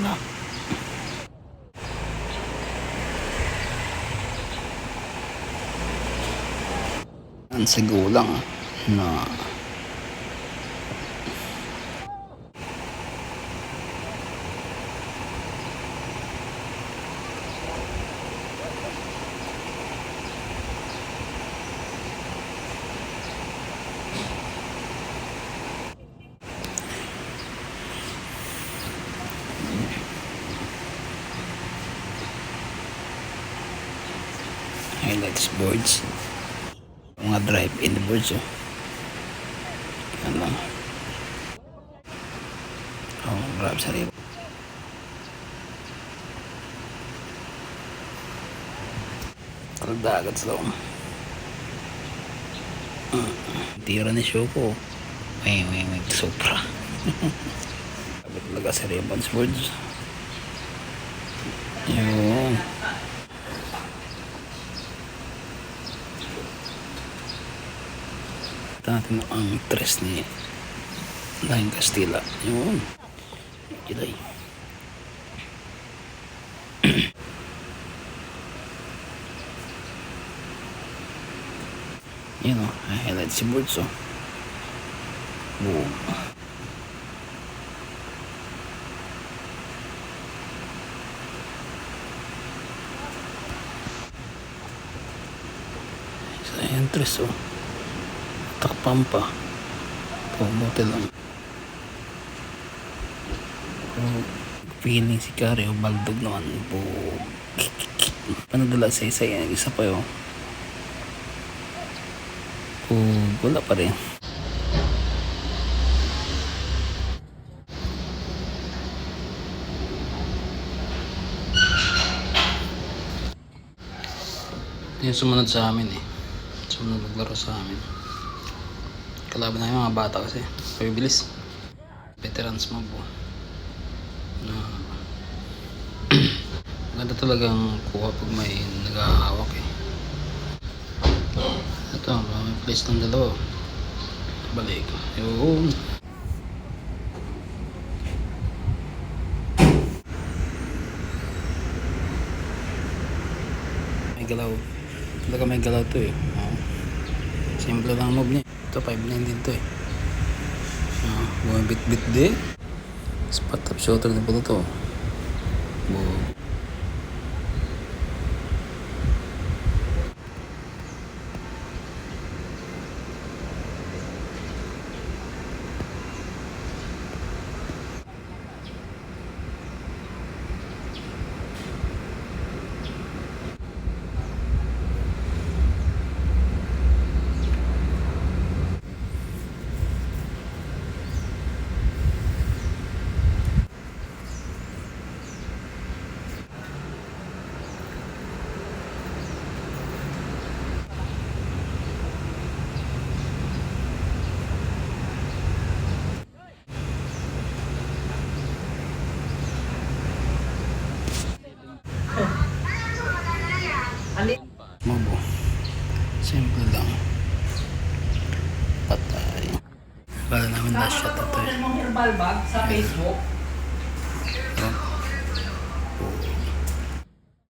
na. Ang sigulang na highlights boards, mga drive-in boards. Yan lang. Grab sa rin. Kaldagat sa loob. Tira ni Shoko. May Supra. Sabit talaga sa ribbons boards. Yun. Natin ang tres ni Laing Castilla. Yun. Ilay. Yun o. Highlight si boards o. Boom. Sa entrance o. Takpampa. Pumote lang. Feeling si Kari o baldog naman. Panadala sa isa yan. Isa pa yun. Wala pa rin. Yung sumunod sa amin eh. Sumunod maglaro sa amin. Kalaban na yung mga bata kasi. Pabibilis. Veterans mob po. Maganda talagang kuha pag may naghahawak eh. Ito, may place ng dalawa. Balik. Yun. May galaw. Talaga may galaw to eh. Simple lang mob niya. Ito 5-9 din to eh. Bumibit-bit din. Spot top shooter din po ito. Mabo. Simple lang. Patay. Kala namin last shot ito eh. Herbal bag sa Facebook.